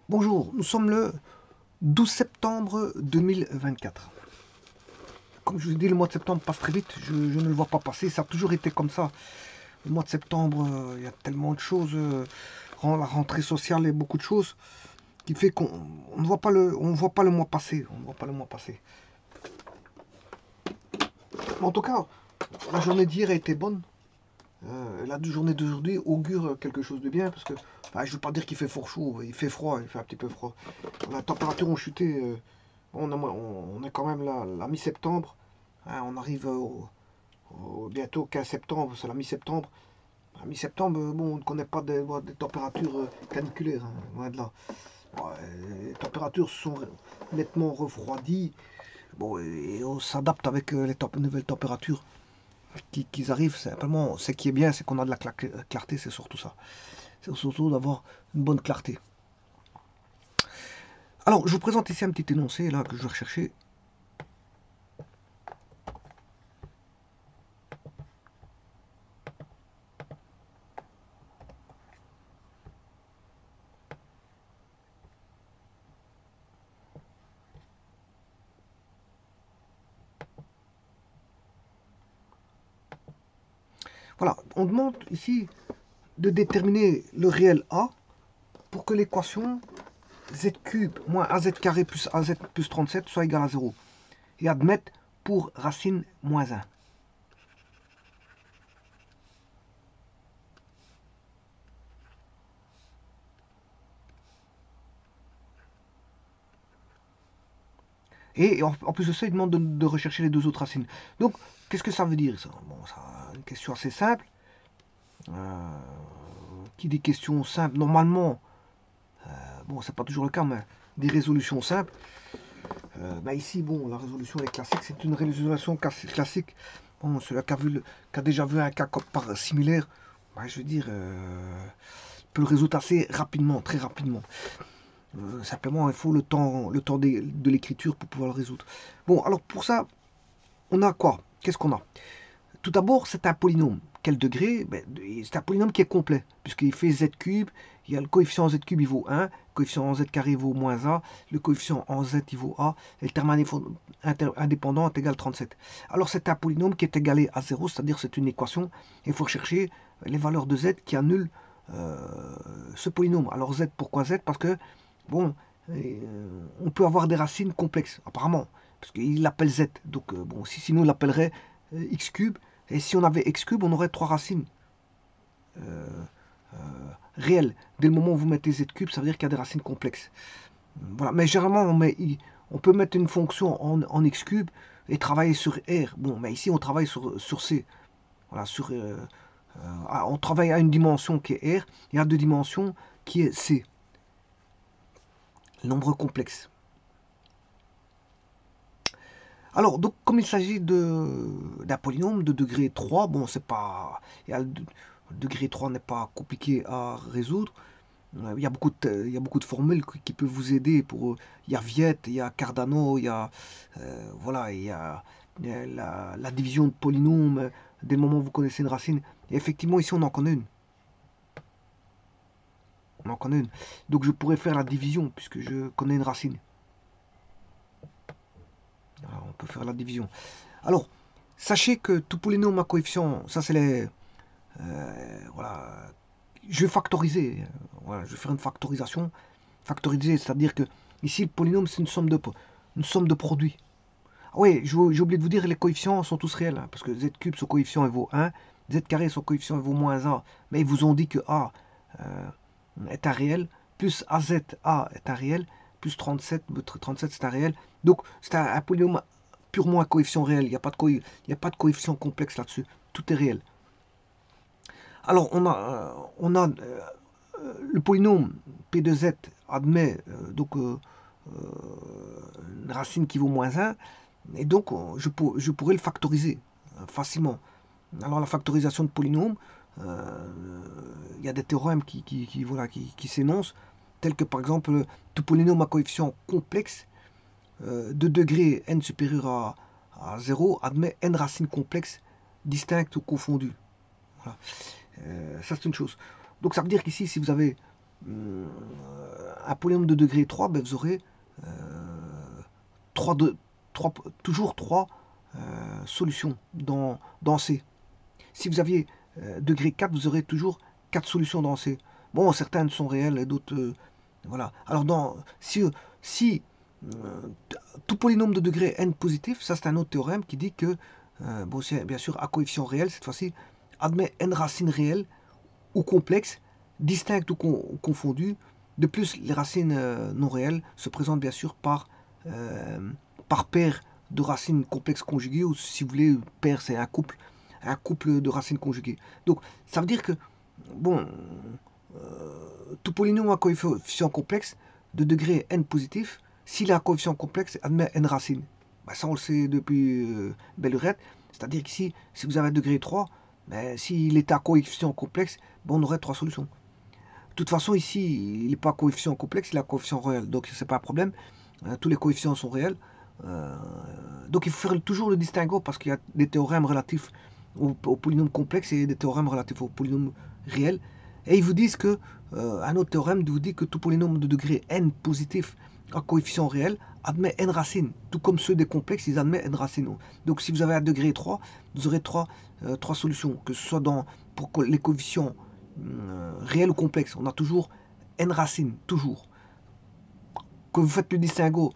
Bonjour, nous sommes le 12 septembre 2024. Comme je vous ai dit, le mois de septembre passe très vite, je ne le vois pas passer, ça a toujours été comme ça. Le mois de septembre, il y a tellement de choses, la rentrée sociale et beaucoup de choses, qui fait qu'on ne voit pas le mois passer. On ne voit pas le mois passer. En tout cas, la journée d'hier a été bonne. La journée d'aujourd'hui augure quelque chose de bien, parce que je ne veux pas dire qu'il fait fort chaud, il fait froid, il fait un petit peu froid. La température a chuté. On est quand même là, la mi-septembre. Hein, on arrive bientôt 15 septembre, c'est la mi-septembre. La mi-septembre, bon, on ne connaît pas des températures caniculaires, hein, loin de là. Bon, les températures sont nettement refroidies. Bon, et on s'adapte avec les nouvelles températures qui arrivent. Simplement, ce qui est bien, c'est qu'on a de la clarté, c'est surtout ça. C'est surtout d'avoir une bonne clarté. Alors, je vous présente ici un petit énoncé là que je vais rechercher. Voilà, on demande ici de déterminer le réel A pour que l'équation z cube moins az carré plus az plus 37 soit égale à 0. Et admettre pour racine moins 1. Et en plus de ça, il demande de rechercher les deux autres racines. Donc, qu'est-ce que ça veut dire ça? Bon, c'est une question assez simple. Qui dit question simple, normalement, bon, c'est pas toujours le cas, mais des résolutions simples. Ici, bon, la résolution est classique, c'est une résolution classique. Bon, celui qui a déjà vu un cas similaire, je veux dire, peut le résoudre assez rapidement, très rapidement. Simplement, il faut le temps de l'écriture pour pouvoir le résoudre. Bon, alors pour ça, on a quoi? Qu'est-ce qu'on a? Tout d'abord, c'est un polynôme. Quel degré? C'est un polynôme qui est complet, puisqu'il fait z cube, il y a le coefficient z cube, il vaut 1, le coefficient en z carré vaut moins a, le coefficient en z, il vaut a, et le terme indépendant est égal à 37. Alors c'est un polynôme qui est égalé à 0, c'est-à-dire c'est une équation, et il faut chercher les valeurs de z qui annulent ce polynôme. Alors z, pourquoi z? Parce que, bon, on peut avoir des racines complexes, apparemment, parce qu'il l'appelle z, donc bon, sinon il l'appellerait x cube, et si on avait x cube, on aurait trois racines réelles. Dès le moment où vous mettez z cube, ça veut dire qu'il y a des racines complexes. Voilà. Mais généralement, on peut mettre une fonction en x cube et travailler sur R. Bon, mais ici, on travaille sur C. Voilà, on travaille à une dimension qui est R et à deux dimensions qui est C. Nombre complexe. Alors, donc, comme il s'agit d'un polynôme de degré 3, bon, c'est pas. Le degré 3 n'est pas compliqué à résoudre. Il y a beaucoup de formules qui peuvent vous aider. Il y a Viette, il y a Cardano, voilà, il y a la division de polynômes. Dès le moment où vous connaissez une racine. Et effectivement, ici, on en connaît une. On en connaît une. Donc, je pourrais faire la division puisque je connais une racine. Alors, on peut faire la division. Alors, sachez que tout polynôme à coefficient, ça c'est les... voilà, je vais factoriser. Voilà, je vais faire une factorisation. Factoriser, c'est-à-dire que ici le polynôme c'est une somme de produits. Ah oui, j'ai oublié de vous dire, les coefficients sont tous réels, hein, parce que z cube son coefficient il vaut 1, z carré son coefficient il vaut moins a, mais ils vous ont dit que a est un réel, plus az a est un réel, plus 37 c'est un réel. Donc c'est un polynôme purement un coefficient réel, il n'y a pas de coefficient complexe là-dessus, tout est réel. Alors on a le polynôme P de Z admet une racine qui vaut moins 1, et donc je pourrais le factoriser facilement. Alors la factorisation de polynômes, il y a des théorèmes qui s'énoncent, tels que par exemple tout polynôme à coefficient complexe de degré n supérieur à 0 admet n racines complexes distinctes ou confondues. Voilà. Ça c'est une chose. Donc ça veut dire qu'ici, si vous avez un polynôme de degré 3, ben, vous aurez toujours 3 solutions dans C. Si vous aviez degré 4, vous aurez toujours 4 solutions dans C. Bon, certaines sont réelles et d'autres... voilà. Alors, si tout polynôme de degré n positif, ça c'est un autre théorème qui dit que, bon, c'est bien sûr à coefficient réel, cette fois-ci, admet n racines réelles ou complexes, distinctes ou confondues. De plus, les racines non réelles se présentent bien sûr par paire de racines complexes conjuguées, ou si vous voulez, paire c'est un couple de racines conjuguées. Donc, ça veut dire que, bon, tout polynôme à coefficient complexe de degré n positif, s'il a un coefficient complexe, admet n racines. Ben, ça, on le sait depuis belle lurette. C'est-à-dire qu'ici, si vous avez un degré 3, ben, s'il est à coefficient complexe, ben, on aurait 3 solutions. De toute façon, ici, il n'est pas coefficient complexe, il a coefficient réel. Donc, ce n'est pas un problème. Tous les coefficients sont réels. Donc, il faut faire toujours le distinguo parce qu'il y a des théorèmes relatifs au polynôme complexe et des théorèmes relatifs au polynôme réel. Et ils vous disent que, un autre théorème vous dit que tout polynôme de degré n positif à coefficient réel admet n racines. Tout comme ceux des complexes, ils admettent n racines. Donc si vous avez un degré 3, vous aurez 3 solutions, que ce soit pour les coefficients réels ou complexes. On a toujours n racines, toujours. Que vous faites le distinguo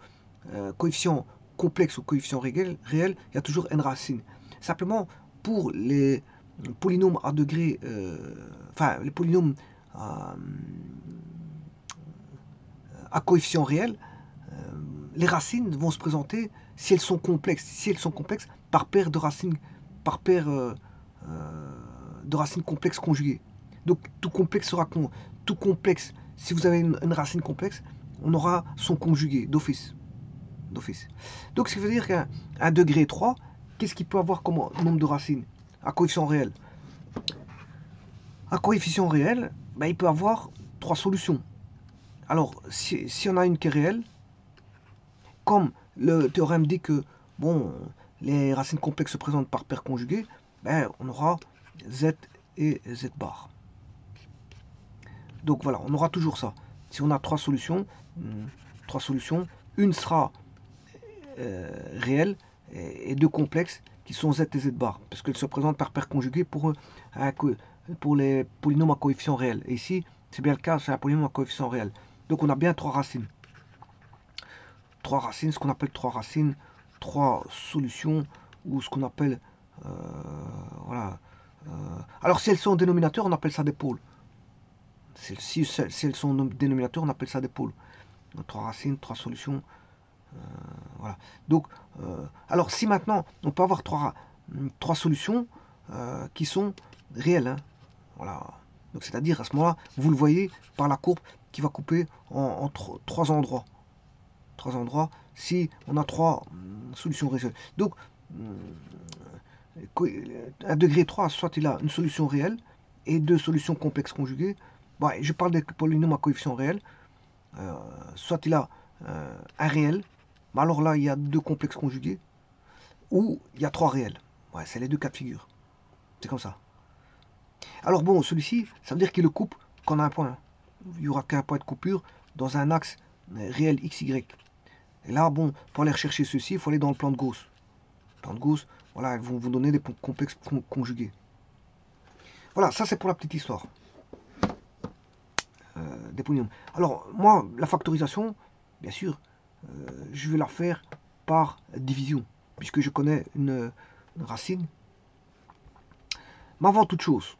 coefficient complexe ou coefficient réel, il y a toujours n racines. Simplement, pour les polynômes à degré, enfin les polynômes à coefficient réel, les racines vont se présenter, si elles sont complexes, par paire de racines, de racines complexes conjuguées. Donc tout complexe, si vous avez une racine complexe, on aura son conjugué d'office. Donc ce qui veut dire qu'un degré 3, qu'est-ce qu'il peut avoir comme nombre de racines à coefficient réel? À coefficient réel, ben, il peut avoir 3 solutions. Alors, si on a une qui est réelle, comme le théorème dit que bon, les racines complexes se présentent par paire conjuguée, ben, on aura z et z bar. Donc voilà, on aura toujours ça. Si on a 3 solutions, une sera réelle et 2 complexes qui sont z et z bar, parce qu'elles se présentent par paire conjuguée pour les polynômes à coefficient réel. Et ici, c'est bien le cas, c'est un polynôme à coefficient réel. Donc on a bien 3 racines. 3 racines, ce qu'on appelle 3 racines, 3 solutions, ou ce qu'on appelle... voilà. Alors si elles sont au dénominateur, on appelle ça des pôles. Si elles sont au dénominateur, on appelle ça des pôles. Donc, 3 racines, 3 solutions. Voilà. Donc, alors si maintenant, on peut avoir 3 solutions qui sont réelles. Hein. Voilà. Donc c'est-à-dire, à ce moment-là, vous le voyez par la courbe qui va couper en 3 endroits. 3 endroits, si on a 3 solutions réelles. Donc, un degré 3, soit il a une solution réelle et 2 solutions complexes conjuguées. Bon, je parle des polynômes à coefficient réel. Soit il a un réel, mais alors là, il y a 2 complexes conjugués, ou il y a 3 réels. Ouais, c'est les 2 cas de figure. C'est comme ça. Alors bon, celui-ci, ça veut dire qu'il le coupe quand on a un point. Il n'y aura qu'un point de coupure dans un axe réel XY. Et là, bon, pour aller rechercher ceci, il faut aller dans le plan de Gauss. Le plan de Gauss, voilà, elles vont vous donner des complexes conjugués. Voilà, ça c'est pour la petite histoire des polynômes. Alors, moi, la factorisation, bien sûr, je vais la faire par division, puisque je connais une racine. Mais avant toute chose,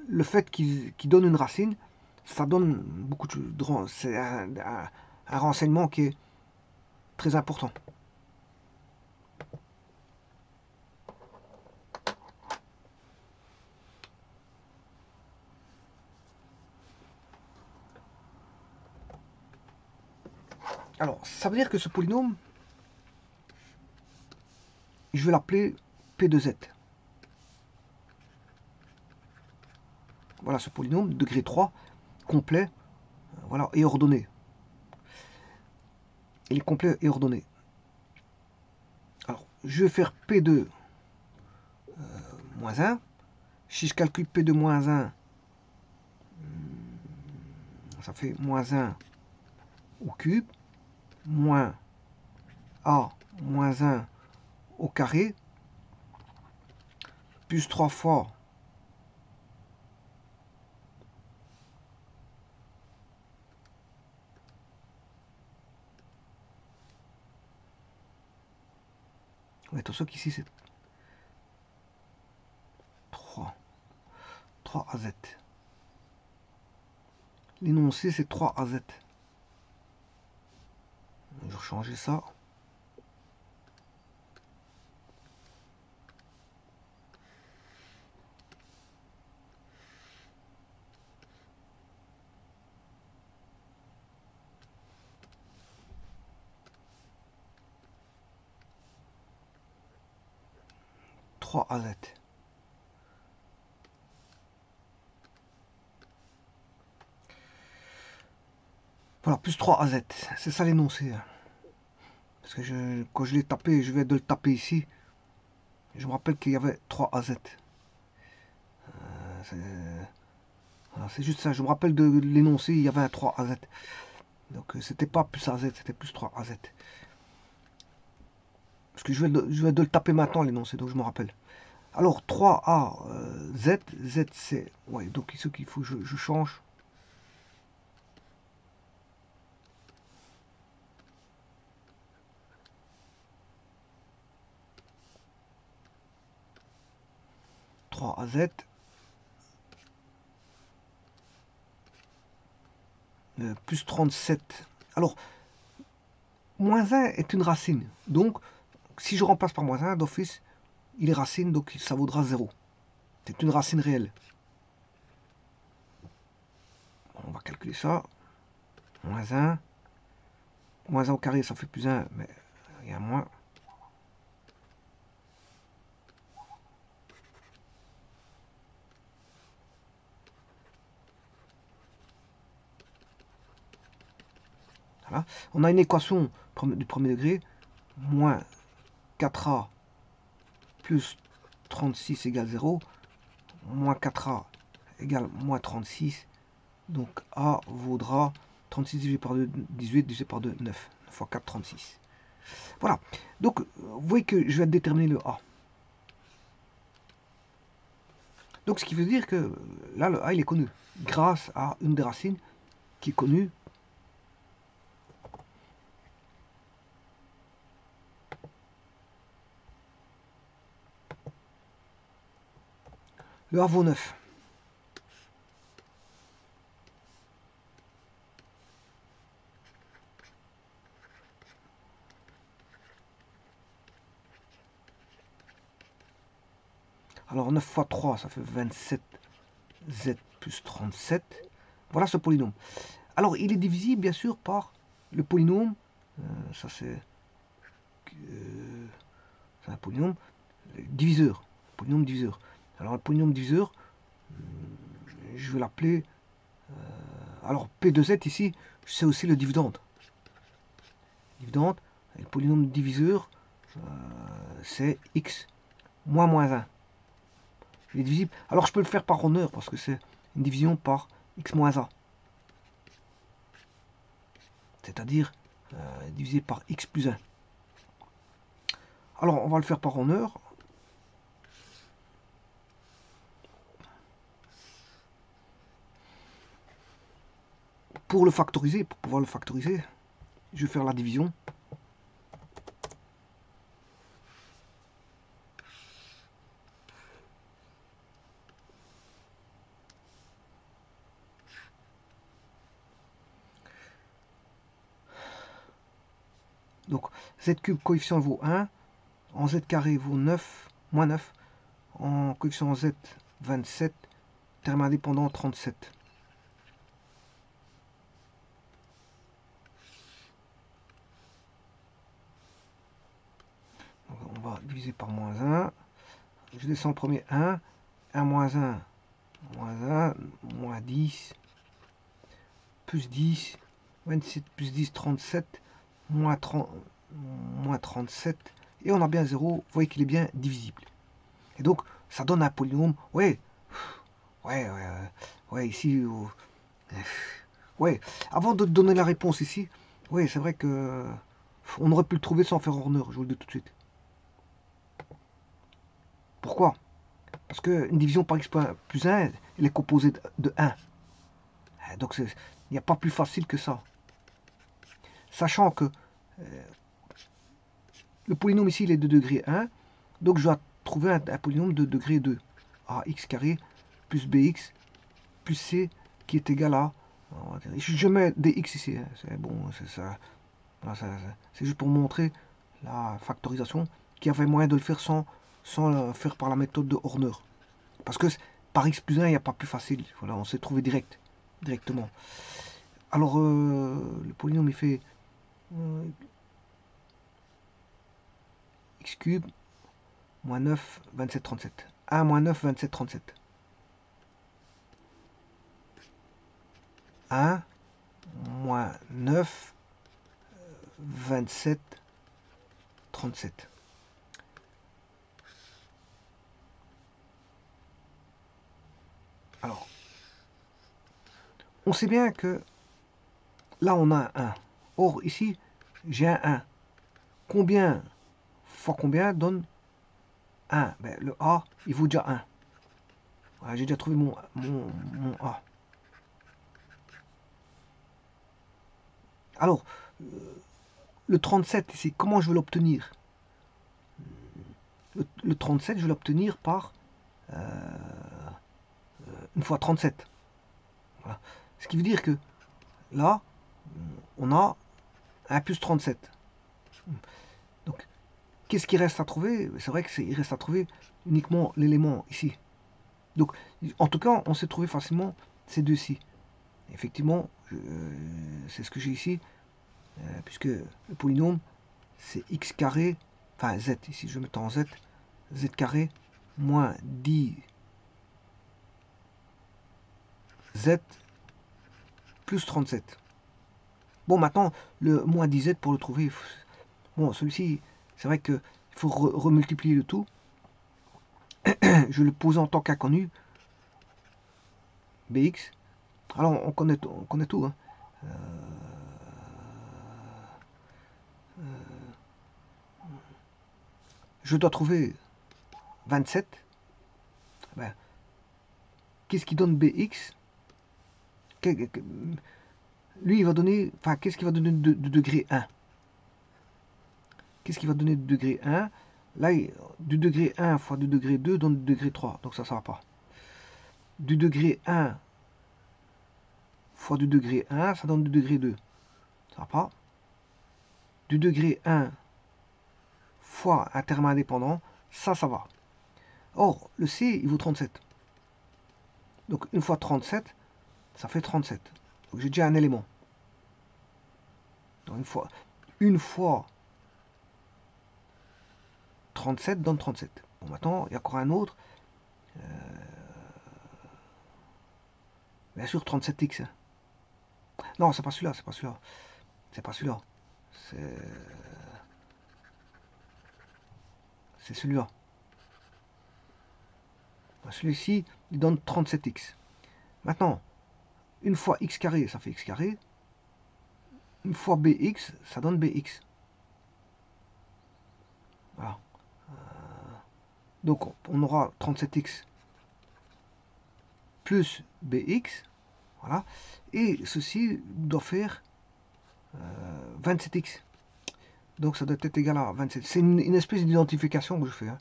le fait qu'il donne une racine, ça donne beaucoup de... C'est un renseignement qui est très important. Alors, ça veut dire que ce polynôme, je vais l'appeler P de Z. Voilà ce polynôme, degré 3, complet, voilà, et ordonné. Il est complet et ordonné. Alors, je vais faire P2 moins 1. Si je calcule P2 moins 1, ça fait moins 1 au cube, moins a moins 1 au carré, plus 3 fois attention qu'ici c'est 3 AZ. L'énoncé c'est 3 AZ. Je vais changer ça. AZ. Voilà, plus 3 AZ. C'est ça l'énoncé. Parce que quand je l'ai tapé, je vais de le taper ici. Je me rappelle qu'il y avait 3 AZ. C'est juste ça. Je me rappelle de l'énoncé, il y avait un 3 AZ. Donc c'était pas plus AZ, c'était plus 3 AZ. Parce que je vais de le taper maintenant l'énoncé, donc je me rappelle. Alors 3A Z, Z c'est... Ouais, donc ce qu'il faut que je change. AZ plus 37. Alors, moins 1 est une racine. Donc, si je remplace par moins 1 d'office, il est racine, donc ça vaudra 0. C'est une racine réelle. On va calculer ça. Moins 1. Moins 1 au carré, ça fait plus 1, mais il y a un moins. Voilà. On a une équation du premier degré. Moins 4a plus 36 égale 0. Moins 4a égale moins 36. Donc a vaudra 36 divisé par 2, 18 divisé par 2, 9. 9 fois 4, 36. Voilà. Donc, vous voyez que je vais déterminer le A. Donc, ce qui veut dire que là, le A, il est connu. Grâce à une des racines qui est connue. Le A vaut 9. Alors 9 fois 3, ça fait 27 z plus 37. Voilà ce polynôme. Alors il est divisible bien sûr par le polynôme. Ça c'est un polynôme diviseur. Polynôme diviseur. Alors le polynôme diviseur, je vais l'appeler... alors P de Z ici, c'est aussi le dividende. Dividende, et le polynôme diviseur, c'est x moins 1. Il est divisible. Alors je peux le faire par honneur parce que c'est une division par x moins a. C'est-à-dire divisé par x plus 1. Alors on va le faire par honneur. Pour le factoriser, pour pouvoir le factoriser, je vais faire la division. Donc z cube coefficient vaut 1, en z carré vaut 9, moins 9, en coefficient z 27, terme indépendant 37. Donc, on va diviser par moins 1. Je descends le premier 1, 1 moins 1, moins 1, moins 10, plus 10, 27 plus 10, 37, moins 30, moins 37, et on a bien 0, vous voyez qu'il est bien divisible. Et donc, ça donne un polynôme, ouais, ici, Ouais, avant de te donner la réponse ici, oui, c'est vrai que on aurait pu le trouver sans faire honneur, je vous le dis tout de suite. Pourquoi? Parce qu'une division par x plus 1, elle est composée de 1. Donc il n'y a pas plus facile que ça. Sachant que le polynôme ici il est de degré 1, donc je dois trouver un polynôme de degré 2. Ax carré plus bx plus c qui est égal à... Je mets des x ici, hein, c'est bon, c'est ça. Voilà, c'est juste pour montrer la factorisation, qu'il y avait moyen de le faire sans le faire par la méthode de Horner. Parce que par x plus 1, il n'y a pas plus facile. Voilà, on s'est trouvé directement. Alors, le polynôme, il fait x cube moins 9, 27, 37. 1 moins 9, 27, 37. 1 moins 9, 27, 37. Alors, on sait bien que là, on a un 1. Or, ici, j'ai un 1. Combien fois combien donne 1? Ben, le A, il vaut déjà 1. Voilà, j'ai déjà trouvé mon A. Alors, le 37 ici, comment je vais l'obtenir? Le 37, je vais l'obtenir par 1 fois 37. Voilà. Ce qui veut dire que là, on a 1 plus 37. Donc, qu'est-ce qui reste à trouver? C'est vrai qu'il reste à trouver uniquement l'élément ici. Donc, en tout cas, on s'est trouvé facilement ces deux-ci. Effectivement, c'est ce que j'ai ici, puisque le polynôme, c'est x carré, enfin z, ici je mets en z, z carré moins 10 z plus 37. Bon, maintenant, le moins 10z pour le trouver, bon, celui-ci, c'est vrai qu'il faut remultiplier le tout. Je le pose en tant qu'inconnu, bx. Alors, on connaît tout. Hein. Je dois trouver 27. Ben, qu'est-ce qui donne bx? Lui, il va donner, enfin, qu'est-ce qui va donner de degré 1? Qu'est-ce qui va donner de degré 1? Là, du degré 1 fois du degré 2 donne du degré 3, donc ça ne va pas. Du degré 1 fois du degré 1, ça donne du degré 2. Ça va pas. Du degré 1 fois un terme indépendant, ça va. Or, le C, il vaut 37. Donc, une fois 37, ça fait 37. Donc, j'ai déjà un élément. Donc, une fois 37 donne 37. Bon, maintenant, il y a encore un autre. Bien sûr, 37x. Hein. Non, c'est pas celui-là, c'est pas celui-là. C'est pas celui-là. C'est celui-là. Celui-ci, il donne 37x. Maintenant, une fois x carré, ça fait x carré. Une fois bx, ça donne bx. Voilà. Donc, on aura 37x plus bx. Voilà. Et ceci doit faire 27x. Donc, ça doit être égal à 27. C'est une espèce d'identification que je fais. Hein.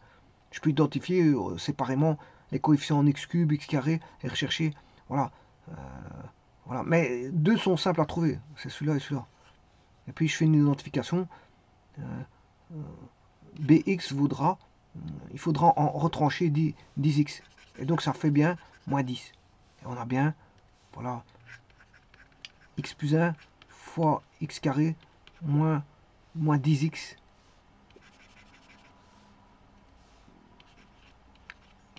Je peux identifier séparément les coefficients en x cube, x carré et rechercher. Voilà. Voilà. Mais deux sont simples à trouver. C'est celui-là et celui-là. Et puis, je fais une identification. Bx vaudra, il faudra en retrancher 10x. Et donc, ça fait bien moins 10. Et on a bien, voilà, x plus 1 fois x carré moins 10x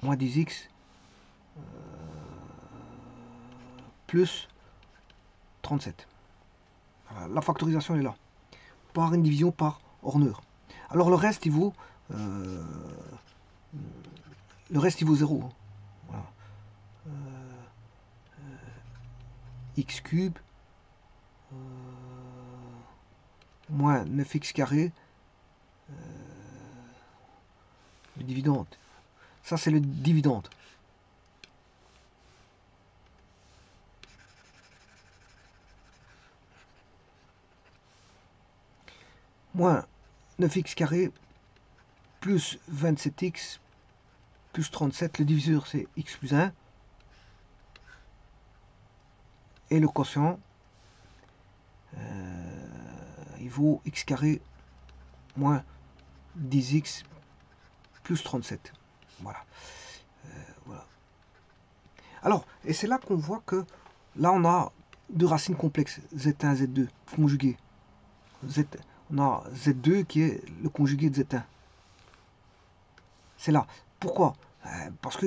moins 10x plus 37. Voilà, la factorisation est là. Par une division par Horner. Alors le reste, il vaut 0. Voilà. X cube moins 9x carré, le dividende. Ça, c'est le dividende. Moins 9x carré plus 27x plus 37. Le diviseur, c'est x plus 1. Et le quotient, il vaut x carré moins 10x plus 37. Voilà. Voilà. Alors, et c'est là qu'on voit que là, on a deux racines complexes, z1, z2, conjuguées. On a z2 qui est le conjugué de z1. C'est là. Pourquoi? Parce que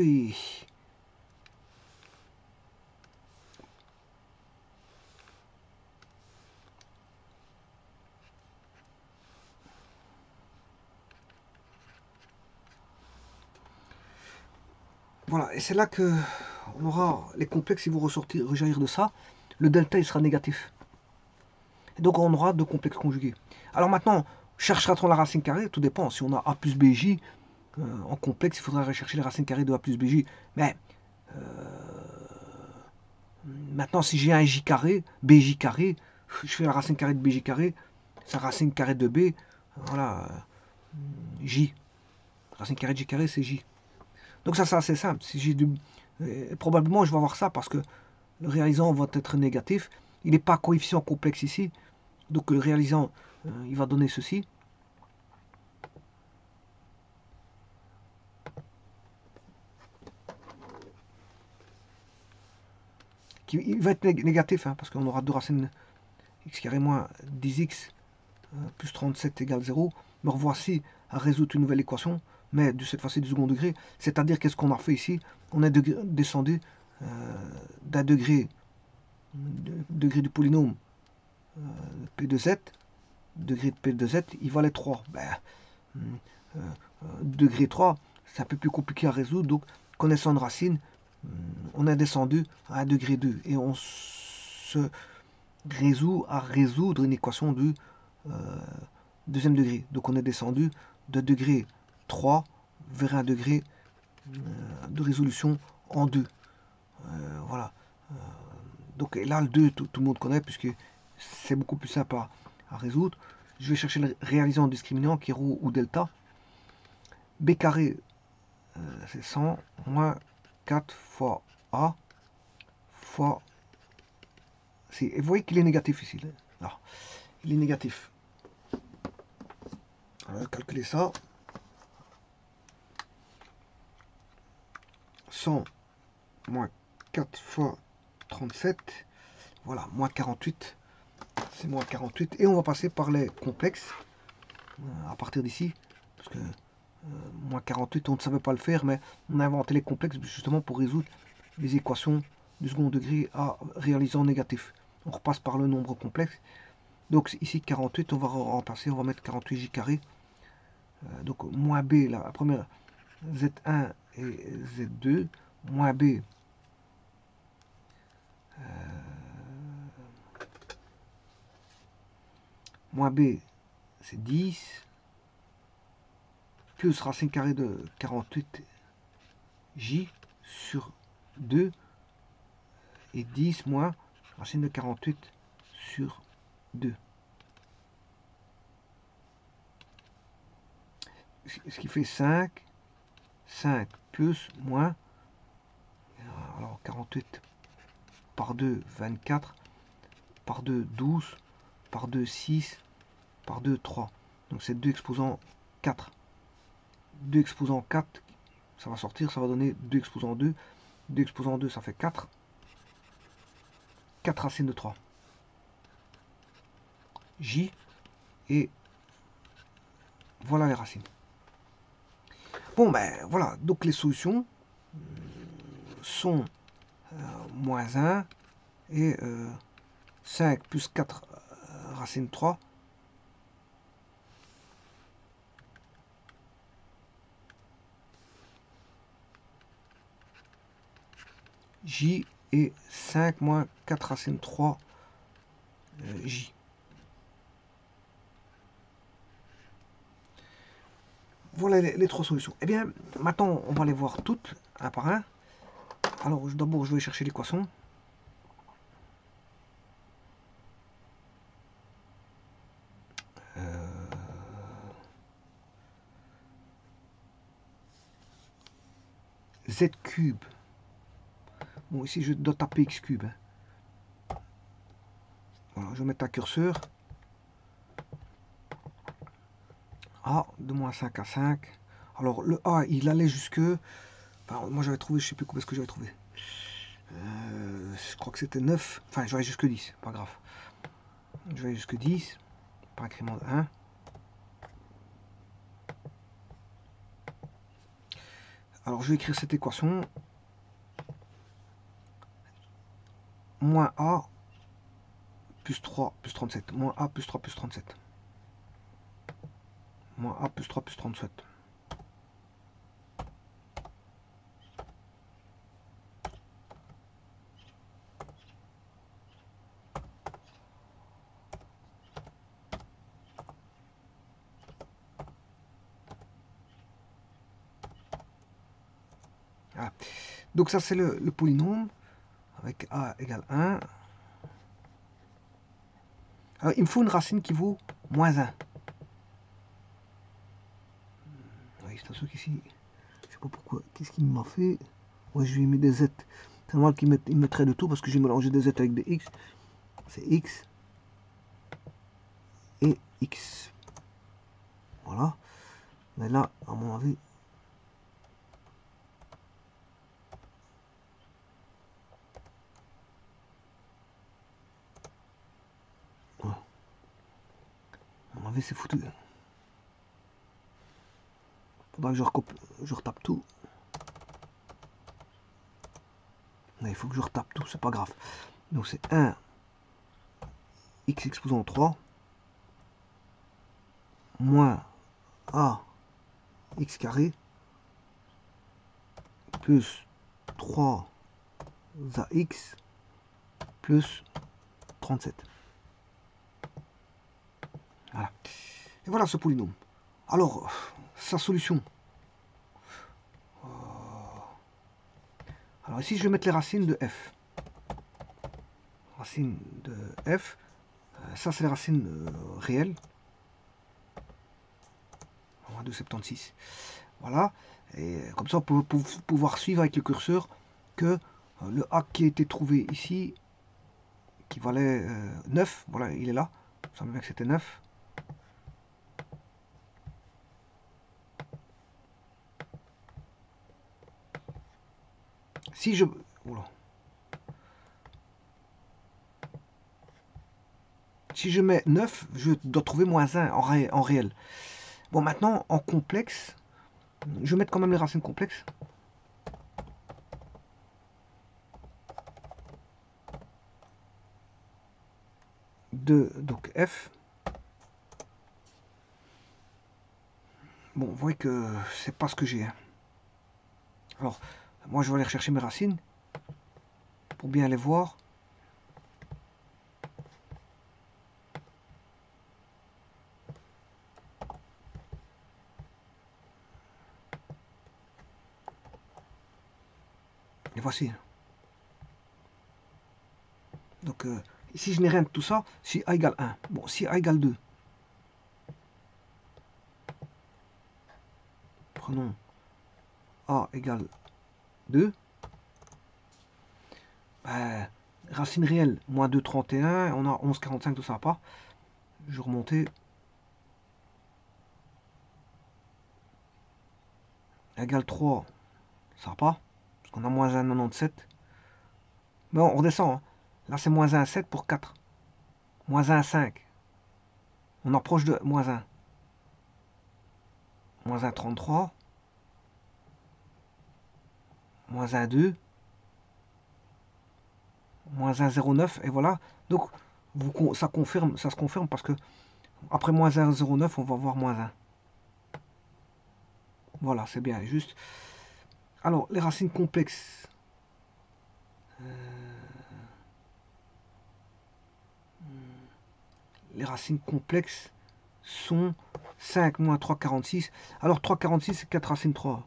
voilà, et c'est là que on aura les complexes, ils vont ressortir, rejaillir de ça. Le delta, il sera négatif. Et donc, on aura deux complexes conjugués. Alors maintenant, cherchera-t-on la racine carrée? Tout dépend. Si on a a plus bj en complexe, il faudra rechercher les racines carrées de a plus bj. Mais maintenant, si j'ai un j carré, bj carré, je fais la racine carrée de bj carré, c'est la racine carrée de b, voilà, j. Racine carrée de j carré, c'est j. Donc ça, c'est assez simple. Si j'ai probablement, je vais avoir ça parce que le réalisant va être négatif. Il n'est pas coefficient complexe ici. Donc le réalisant, il va donner ceci. Il va être négatif, hein, parce qu'on aura deux racines x carré moins 10x plus 37 égale 0. Me revoici à résoudre une nouvelle équation, mais de cette fois-ci du second degré. C'est-à-dire qu'est-ce qu'on a fait ici? On est descendu d'un degré du polynôme p de z, degré de p de z, il valait 3. Degré 3, c'est un peu plus compliqué à résoudre, donc connaissant une racine, on est descendu à 1 degré 2 et on se résout à résoudre une équation du deuxième degré. Donc on est descendu de degré 3 vers un degré de résolution en 2. Voilà. Donc là, le 2, tout le monde connaît puisque c'est beaucoup plus simple à résoudre. Je vais chercher le réalisant discriminant qui est ρ ou delta. B carré, c'est 100 moins 4 fois A fois C. Et vous voyez qu'il est négatif ici. Là. Il est négatif. Alors, calculer ça. 100 moins 4 fois 37. Voilà, moins 48. C'est moins 48. Et on va passer par les complexes à partir d'ici. Parce que moins 48, on ne savait pas le faire, mais on a inventé les complexes justement pour résoudre les équations du second degré à réalisant négatif. On repasse par le nombre complexe. Donc ici 48, on va remplacer, on va mettre 48j carré. Donc moins b, la première z1 et z2, moins b, c'est 10, plus racine carrée de 48j sur 2, et 10 moins racine de 48 sur 2. Ce qui fait 5, 5 plus moins, alors 48 par 2, 24, par 2, 12, par 2, 6, par 2, 3. Donc c'est 2 exposant 4. 2 exposant 4, ça va sortir, ça va donner 2 exposant 2. 2 exposant 2, ça fait 4. 4 racines de 3. J, et voilà les racines. Bon, ben voilà, donc les solutions sont moins 1 et 5 plus 4 racine 3. J et 5 moins 4 racine 3 J. Voilà les trois solutions. Eh bien, maintenant, on va les voir toutes, un par un. Alors, d'abord, je vais chercher l'équation. Z cube. Bon, ici, je dois taper x cube. Voilà, je vais mettre un curseur. A de moins 5 à 5. Alors, le A, il allait jusque... Enfin, moi, j'avais trouvé, je sais plus combien est-ce que j'avais trouvé. Je crois que c'était 9. Enfin, je vais aller jusque 10, pas grave. Je vais aller jusque 10, par incrément de 1. Alors, je vais écrire cette équation. Moins A plus 3 plus 37. Moins A plus 3 plus 37. Moins A plus 3 plus 37. Voilà. Donc ça, c'est le polynôme avec A égale 1. Alors, il me faut une racine qui vaut moins 1. Oui, c'est un truc ici. Je sais pas pourquoi. Qu'est-ce qu'il m'a fait? Ouais, je lui ai mis des Z. C'est normal qu'il mettrait de tout parce que j'ai mélangé des Z avec des X. C'est X et X. Voilà. Mais là, à mon avis... Ouais. À mon avis, c'est foutu. Faudra que je retape tout. Mais il faut que je retape tout, c'est pas grave. Donc c'est 1 x exposant 3 moins a x carré plus 3 ax plus 37. Voilà. Et voilà ce polynôme. Alors, sa solution. Alors ici, je vais mettre les racines de f. Racines de f. Ça, c'est les racines réelles. 2,76. Voilà. Et comme ça, on peut pouvoir suivre avec le curseur que le A qui a été trouvé ici, qui valait 9, voilà, il est là. Ça me dit que c'était 9. Si je... Oula. Si je mets 9, je dois trouver moins 1 en réel. Bon, maintenant, en complexe, je vais mettre quand même les racines complexes. De donc f. Bon, vous voyez que c'est pas ce que j'ai. Hein. Alors, moi, je vais aller rechercher mes racines pour bien les voir. Et voici. Donc, ici, je n'ai rien de tout ça. Si a égale 1. Bon, si a égale 2. Prenons a égale 2. Ben, racine réelle, moins 2,31. On a 11,45, tout ça va pas. Je vais remonter. Égale 3. Ça va pas. Parce qu'on a moins 1,97. Mais on redescend. Hein. Là, c'est moins 1,7 pour 4. Moins 1,5. On approche de moins 1. Moins 1,33. Moins 1,2. Moins 1,09. Et voilà. Donc, ça se confirme parce que après moins 1,09, on va voir moins 1. Voilà, c'est bien juste. Alors, les racines complexes. les racines complexes sont 5 moins 3, 46. Alors 3, 46, c'est 4 racines 3.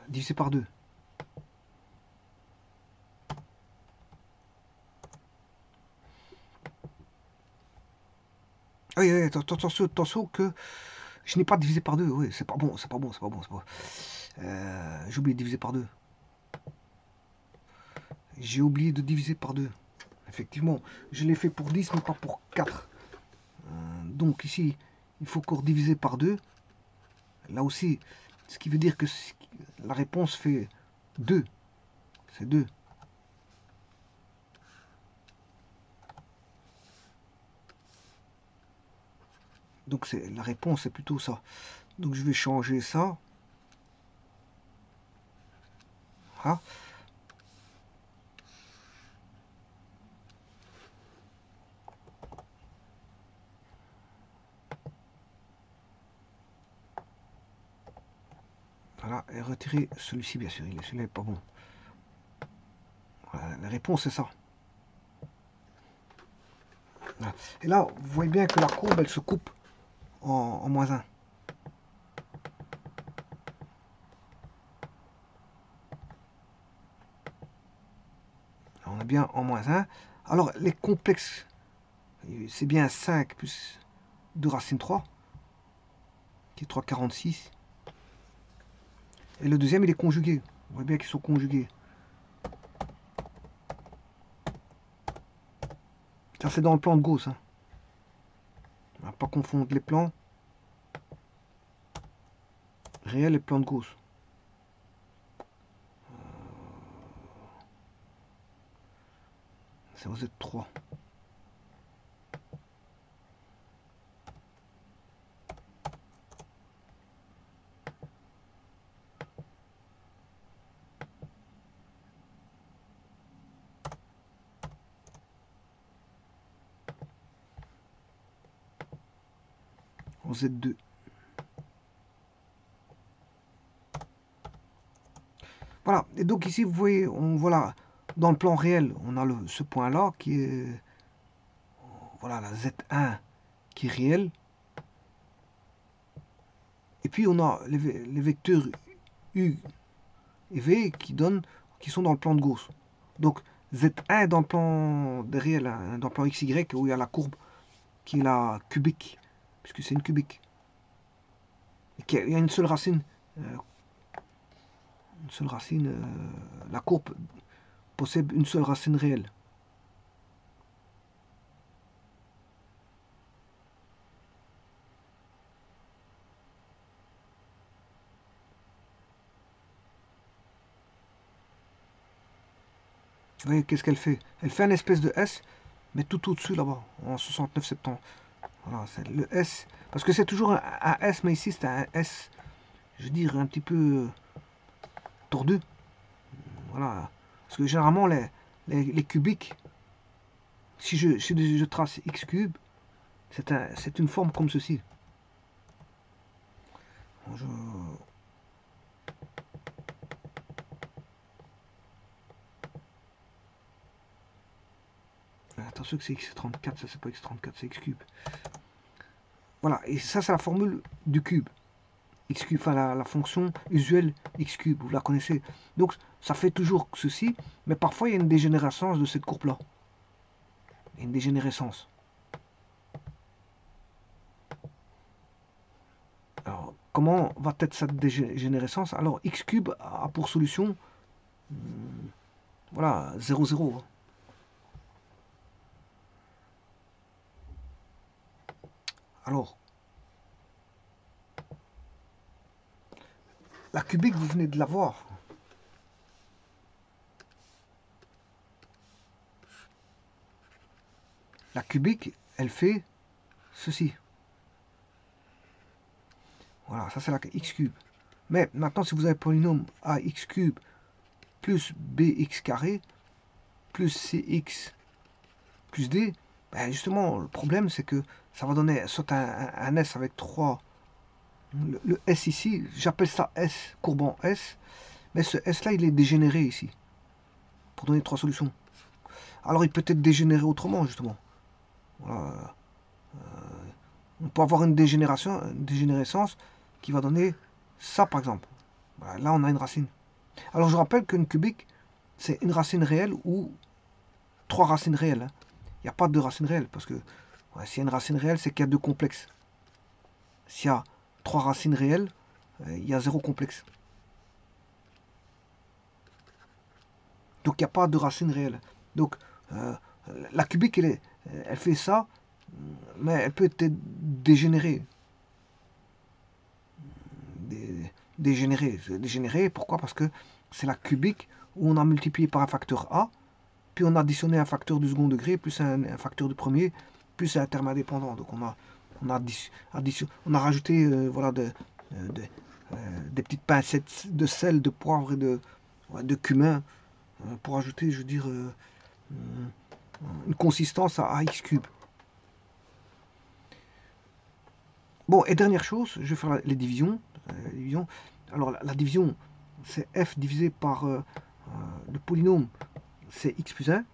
Divisé par 2. Oui, oui, attention que je n'ai pas divisé par 2. Oui, c'est pas bon, c'est pas bon, c'est pas bon, c'est pas bon. J'ai oublié de diviser par 2. J'ai oublié de diviser par 2. Effectivement, je l'ai fait pour 10, mais pas pour 4. Donc ici, il faut encore diviser par 2. Là aussi, ce qui veut dire que la réponse fait 2. C'est 2. Donc la réponse est plutôt ça. Donc je vais changer ça. Ah. Voilà, et retirer celui-ci, bien sûr. Celui-là n'est pas bon. Voilà, la réponse est ça. Voilà. Et là, vous voyez bien que la courbe, elle se coupe en moins 1. On a bien en moins 1. Alors, les complexes, c'est bien 5 plus 2 racine 3, qui est 3,46. Et le deuxième, il est conjugué. On voit bien qu'ils sont conjugués. Ça, c'est dans le plan de Gauss. Hein. On ne va pas confondre les plans réels et plans de Gauss. C'est OZ3. Z2. Voilà, et donc ici, vous voyez, voilà, dans le plan réel, on a ce point-là qui est, voilà, la Z1 qui est réel. Et puis on a les vecteurs U et V qui sont dans le plan de Gauss. Donc Z1 est dans le plan des réels, hein, dans le plan XY, où il y a la courbe qui est la cubique, puisque c'est une cubique. Et il y a une seule racine. La courbe possède une seule racine réelle. Vous voyez, qu'est-ce qu'elle fait? Elle fait un espèce de S, mais tout au-dessus là-bas, en 69-70. Voilà, c'est le S. Parce que c'est toujours un S, mais ici c'est un S, je veux dire, un petit peu tordu. Voilà. Parce que généralement, les cubiques, si je trace x cube, c'est une forme comme ceci. Attention que c'est x34, ça c'est pas x34, c'est x cube. Voilà, et ça c'est la formule du cube. X cube, enfin la fonction usuelle x cube, vous la connaissez. Donc ça fait toujours ceci, mais parfois il y a une dégénérescence de cette courbe-là. Il y a une dégénérescence. Alors, comment va être cette dégénérescence? Alors, x cube a pour solution, voilà, 0, 0. Alors, la cubique, vous venez de la voir. La cubique, elle fait ceci. Voilà, ça c'est la x cube. Mais maintenant, si vous avez le polynôme ax cube plus bx carré plus cx plus d, Ben justement, le problème, c'est que ça va donner soit un S avec 3. Le S ici, j'appelle ça S, courbant S. Mais ce S là, il est dégénéré ici. Pour donner 3 solutions. Alors il peut être dégénéré autrement, justement. Voilà. On peut avoir une dégénérescence qui va donner ça, par exemple. Voilà, là, on a une racine. Alors je rappelle qu'une cubique, c'est une racine réelle ou 3 racines réelles. Hein. Il n'y a pas de racines réelles, parce que s'il y a une racine réelle, c'est qu'il y a 2 complexes. S'il y a 3 racines réelles, il y a 0 complexe. Donc il n'y a pas de racine réelle. Donc la cubique, elle fait ça, mais elle peut être dégénérée. Dégénérée, pourquoi? Parce que c'est la cubique où on a multiplié par un facteur A, puis on a additionné un facteur du second degré, plus un facteur du premier, plus un terme indépendant. Donc on a rajouté voilà, des petites pincettes de sel, de poivre et de cumin pour ajouter, je veux dire, une consistance à x cube. Bon, et dernière chose, je vais faire les divisions. Alors, la division, c'est f divisé par le polynôme, c'est x plus 1.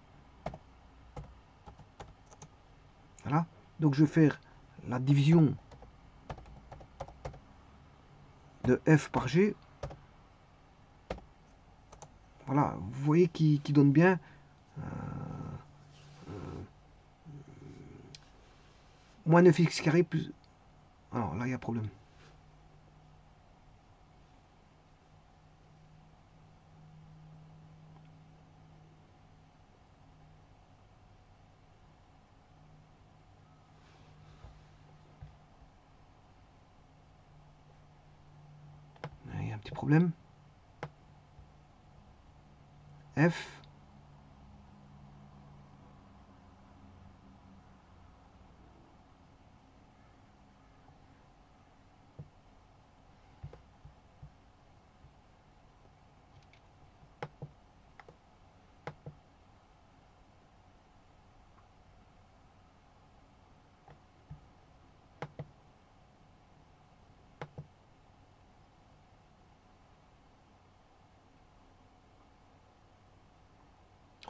Voilà. Donc, je vais faire la division de f par g. Voilà, vous voyez qui donne bien moins 9x carré plus... Alors là, il y a problème. Il y a un petit problème. F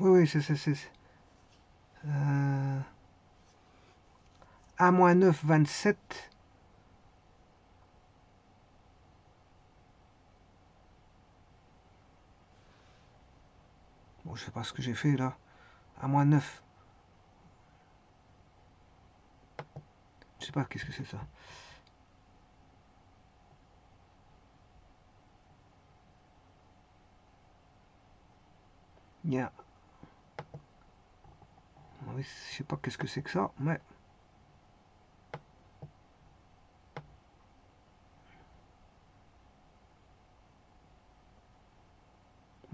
oui, c'est 1 moins 9, 27. Bon, je sais pas ce que j'ai fait là. 1 moins 9. Je sais pas qu'est-ce que c'est ça. Il y a... Oui, je sais pas qu'est-ce que c'est que ça, mais...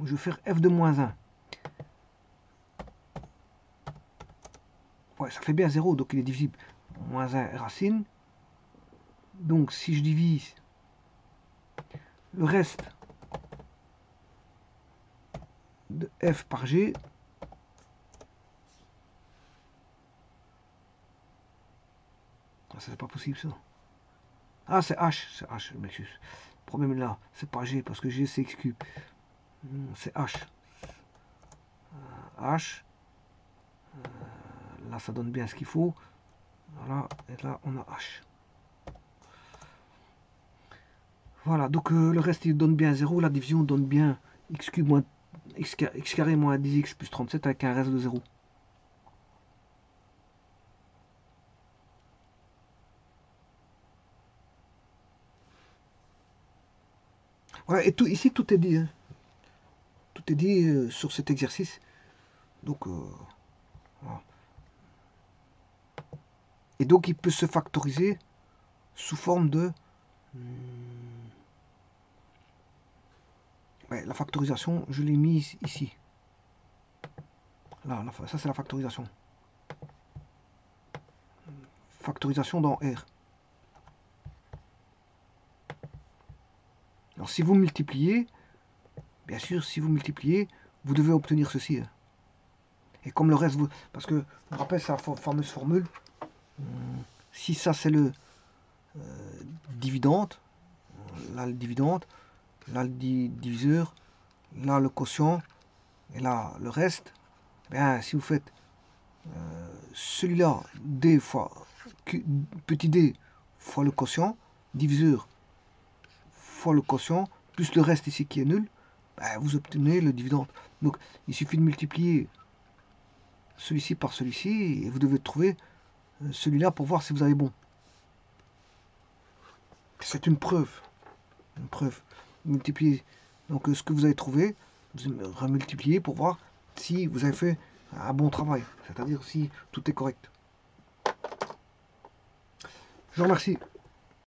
Je vais faire f de moins 1. Ouais, ça fait bien 0, donc il est divisible. Moins 1 racine. Donc si je divise le reste de f par g, ça c'est pas possible ça. Ah, c'est h, je m'excuse. Le problème est là, c'est pas g, parce que g c'est x cube. C'est h. H. Là ça donne bien ce qu'il faut. Voilà, et là on a h. Voilà, donc le reste il donne bien 0, la division donne bien x cube moins x carré moins 10x plus 37 avec un reste de 0. Voilà, et tout, ici tout est dit. Hein. Tout est dit sur cet exercice. Donc, voilà. Et donc il peut se factoriser sous forme de... Ouais, la factorisation, je l'ai mis ici. Là, ça c'est la factorisation. Factorisation dans R. Alors si vous multipliez, bien sûr, si vous multipliez, vous devez obtenir ceci. Hein. Et comme le reste, parce que, je me rappelle, c'est la fameuse formule. Si ça, c'est le dividende, là, le dividende, là, le diviseur, là, le quotient, et là, le reste, eh bien, si vous faites celui-là, d fois petit d fois le quotient, diviseur fois le quotient, plus le reste ici qui est nul, ben, vous obtenez le dividende. Donc, il suffit de multiplier celui-ci par celui-ci, et vous devez trouver celui-là pour voir si vous avez bon. C'est une preuve. Une preuve. Multiplier. Donc, ce que vous avez trouvé, vous remultipliez pour voir si vous avez fait un bon travail. C'est-à-dire si tout est correct. Je vous remercie.